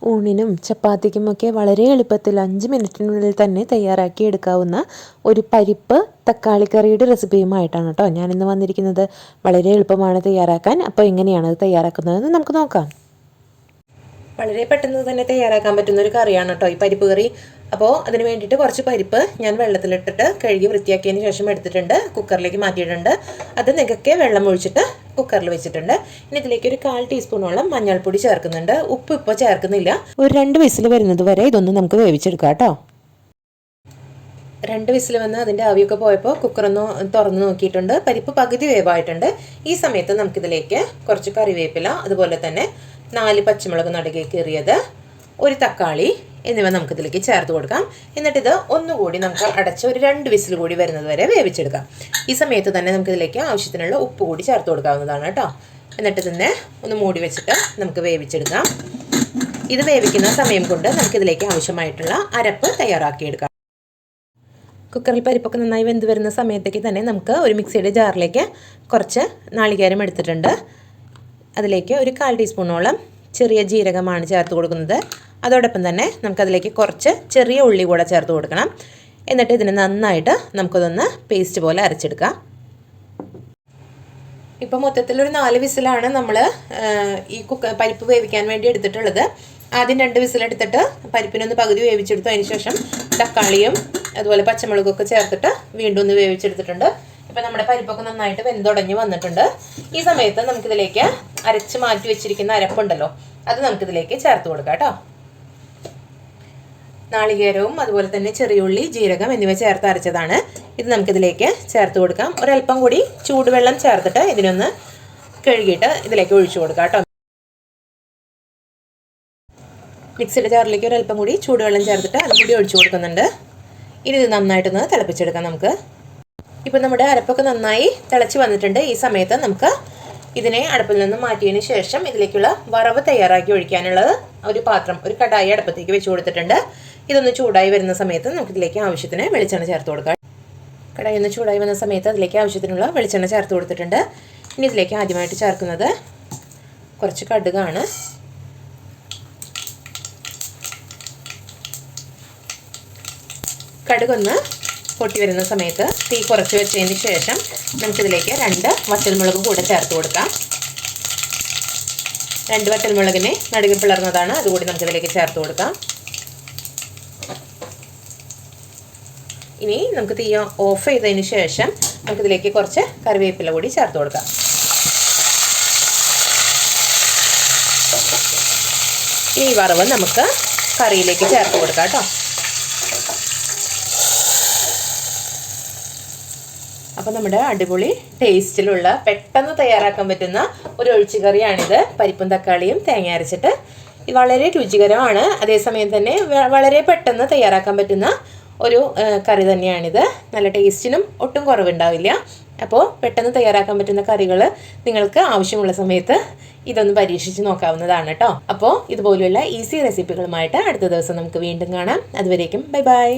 ഊണിനും ചപ്പാത്തിക്കുമൊക്കെ വളരെ എളുപ്പത്തിൽ 5 മിനിറ്റിനുള്ളിൽ തന്നെ തയ്യാറാക്കി എടുക്കാവുന്ന ഒരു പരിപ്പ് തക്കാളിക്കറിയുടെ റെസിപ്പിയുമായിട്ടാണ് കേട്ടോ ഞാനിന്ന് വന്നിരിക്കുന്നത്. വളരെ എളുപ്പമാണ് തയ്യാറാക്കാൻ. അപ്പോൾ എങ്ങനെയാണ് അത് തയ്യാറാക്കുന്നതെന്ന് നമുക്ക് നോക്കാം. വളരെ പെട്ടെന്ന് തന്നെ തയ്യാറാക്കാൻ പറ്റുന്ന ഒരു കറിയാണ് കേട്ടോ ഈ പരിപ്പ് കറി. അപ്പോൾ അതിന് വേണ്ടിയിട്ട് കുറച്ച് പരിപ്പ് ഞാൻ വെള്ളത്തിലിട്ടിട്ട് കഴുകി വൃത്തിയാക്കിയതിന് ശേഷം എടുത്തിട്ടുണ്ട്. കുക്കറിലേക്ക് മാറ്റിയിട്ടുണ്ട്. അത് നികക്കെ വെള്ളം ഒഴിച്ചിട്ട് കുക്കറിൽ വെച്ചിട്ടുണ്ട്. ഇനി ഇതിലേക്ക് ഒരു 1/4 ടീസ്പൂണോളം മഞ്ഞൾപ്പൊടി ചേർക്കുന്നുണ്ട്. ഉപ്പ് ഇപ്പോൾ ചേർക്കുന്നില്ല. ഒരു 2 വിസിൽ വരുന്നത് വരെ ഇതൊന്ന് നമുക്ക് വേവിച്ചെടുക്കാം കേട്ടോ. 2 വിസിൽ വന്ന് അതിൻ്റെ ആവിയൊക്കെ പോയപ്പോൾ കുക്കറൊന്ന് തുറന്ന് നോക്കിയിട്ടുണ്ട്. പരിപ്പ് പകുതി വേവായിട്ടുണ്ട്. ഈ സമയത്ത് നമുക്കിതിലേക്ക് കുറച്ച് കറിവേപ്പില, അതുപോലെ തന്നെ 4 പച്ചമുളക് നടുകെ കീറിയത്, ഒരു തക്കാളി എന്നിവ നമുക്കിതിലേക്ക് ചേർത്ത് കൊടുക്കാം. എന്നിട്ടിത് ഒന്നുകൂടി നമുക്ക് അടച്ച് ഒരു 2 വിസിൽ കൂടി വരുന്നത് വരെ വേവിച്ചെടുക്കാം. ഈ സമയത്ത് തന്നെ നമുക്കിതിലേക്ക് ആവശ്യത്തിനുള്ള ഉപ്പ് കൂടി ചേർത്ത് കൊടുക്കാവുന്നതാണ് കേട്ടോ. എന്നിട്ട് തന്നെ ഒന്ന് മൂടി വെച്ചിട്ട് നമുക്ക് വേവിച്ചെടുക്കാം. ഇത് വേവിക്കുന്ന സമയം കൊണ്ട് നമുക്കിതിലേക്ക് ആവശ്യമായിട്ടുള്ള അരപ്പ് തയ്യാറാക്കിയെടുക്കാം. കുക്കറിൽ പരിപ്പൊക്കെ നന്നായി വെന്ത് വരുന്ന സമയത്തേക്ക് തന്നെ നമുക്ക് ഒരു മിക്സിയുടെ ജാറിലേക്ക് കുറച്ച് നാളികേരം എടുത്തിട്ടുണ്ട്. അതിലേക്ക് ഒരു 1/4 ടീസ്പൂണോളം ചെറിയ ജീരകമാണ് ചേർത്ത് കൊടുക്കുന്നത്. അതോടൊപ്പം തന്നെ നമുക്കതിലേക്ക് കുറച്ച് ചെറിയ ഉള്ളി കൂടെ ചേർത്ത് കൊടുക്കണം. എന്നിട്ട് ഇതിന് നന്നായിട്ട് നമുക്കതൊന്ന് പേസ്റ്റ് പോലെ അരച്ചെടുക്കാം. ഇപ്പോൾ മൊത്തത്തിലൊരു 4 വിസിലാണ് നമ്മൾ ഈ പരിപ്പ് വേവിക്കാൻ വേണ്ടി എടുത്തിട്ടുള്ളത്. ആദ്യം 2 വിസിലെടുത്തിട്ട് പരിപ്പിനൊന്ന് പകുതി വേവിച്ചെടുത്തു. അതിന് ശേഷം തക്കാളിയും അതുപോലെ പച്ചമുളകൊക്കെ ചേർത്തിട്ട് വീണ്ടും ഒന്ന് വേവിച്ചെടുത്തിട്ടുണ്ട്. ഇപ്പം നമ്മുടെ പരിപ്പൊക്കെ നന്നായിട്ട് വെന്തുടഞ്ഞ് വന്നിട്ടുണ്ട്. ഈ സമയത്ത് നമുക്കിതിലേക്ക് അരച്ച് മാറ്റി വെച്ചിരിക്കുന്ന അരപ്പുണ്ടല്ലോ, അത് നമുക്കിതിലേക്ക് ചേർത്ത് കൊടുക്കാം കേട്ടോ. നാളികേരവും അതുപോലെ തന്നെ ചെറിയുള്ളി, ജീരകം എന്നിവ ചേർത്ത് അരച്ചതാണ്. ഇത് നമുക്കിതിലേക്ക് ചേർത്ത് കൊടുക്കാം. ഒരല്പം കൂടി ചൂടുവെള്ളം ചേർത്തിട്ട് ഇതിനൊന്ന് കഴുകിയിട്ട് ഇതിലേക്ക് ഒഴിച്ചു കൊടുക്കാം കേട്ടോ. മിക്സിയുടെ ജാറിലേക്ക് ഒരല്പം കൂടി ചൂടുവെള്ളം ചേർത്തിട്ട് അതും കൂടി ഒഴിച്ചു കൊടുക്കുന്നുണ്ട്. ഇനി ഇത് നന്നായിട്ടൊന്ന് തിളപ്പിച്ചെടുക്കാം നമുക്ക്. ഇപ്പം നമ്മുടെ അരപ്പൊക്കെ നന്നായി തിളച്ച് വന്നിട്ടുണ്ട്. ഈ സമയത്ത് നമുക്ക് ഇതിനെ അടുപ്പിൽ നിന്ന് മാറ്റിയതിന് ശേഷം ഇതിലേക്കുള്ള വറവ് തയ്യാറാക്കി ഒഴിക്കാനുള്ളത് ഒരു പാത്രം, ഒരു കടായി അടുപ്പത്തേക്ക് വെച്ച് കൊടുത്തിട്ടുണ്ട്. ഇതൊന്ന് ചൂടായി വരുന്ന സമയത്ത് നമുക്കിതിലേക്ക് ആവശ്യത്തിന് വെളിച്ചെണ്ണ ചേർത്ത് കൊടുക്കാം. കടായി ഒന്ന് ചൂടായി വന്ന സമയത്ത് അതിലേക്ക് ആവശ്യത്തിനുള്ള വെളിച്ചെണ്ണ ചേർത്ത് കൊടുത്തിട്ടുണ്ട്. ഇനി ഇതിലേക്ക് ആദ്യമായിട്ട് ചേർക്കുന്നത് കുറച്ച് കടുകാണ്. കടുകൊന്ന് പൊട്ടി വരുന്ന സമയത്ത് തീ കുറച്ച് വെച്ചതിന് ശേഷം നമുക്കിതിലേക്ക് 2 വറ്റൽമുളക് കൂടെ ചേർത്ത് കൊടുക്കാം. 2 വറ്റൽമുളകിനെ നടുകിൽ പിളർന്നതാണ്, അതുകൂടി നമുക്കിതിലേക്ക് ചേർത്ത് കൊടുക്കാം. ഇനി നമുക്ക് തീ ഓഫ് ചെയ്തതിന് ശേഷം നമുക്കിതിലേക്ക് കുറച്ച് കറിവേപ്പില കൂടി ചേർത്ത് കൊടുക്കാം. ഇനി ഈ വറവ് നമുക്ക് കറിയിലേക്ക് ചേർത്ത് കൊടുക്കാം കേട്ടോ. അപ്പോൾ നമ്മുടെ അടിപൊളി ടേസ്റ്റിലുള്ള പെട്ടെന്ന് തയ്യാറാക്കാൻ പറ്റുന്ന ഒരു ഒഴിച്ചുകറിയാണിത്. പരിപ്പും തക്കാളിയും തേങ്ങ അരച്ചിട്ട് വളരെ രുചികരമാണ്. അതേസമയം തന്നെ വളരെ പെട്ടെന്ന് തയ്യാറാക്കാൻ പറ്റുന്ന ഒരു കറി തന്നെയാണിത്. നല്ല ടേസ്റ്റിനും ഒട്ടും കുറവുണ്ടാവില്ല. അപ്പോൾ പെട്ടെന്ന് തയ്യാറാക്കാൻ പറ്റുന്ന കറികൾ നിങ്ങൾക്ക് ആവശ്യമുള്ള സമയത്ത് ഇതൊന്ന് പരീക്ഷിച്ച് നോക്കാവുന്നതാണ് കേട്ടോ. അപ്പോൾ ഇതുപോലെയുള്ള ഈസി റെസിപ്പികളുമായിട്ട് അടുത്ത ദിവസം നമുക്ക് വീണ്ടും കാണാം. അതുവരേക്കും ബൈ ബൈ.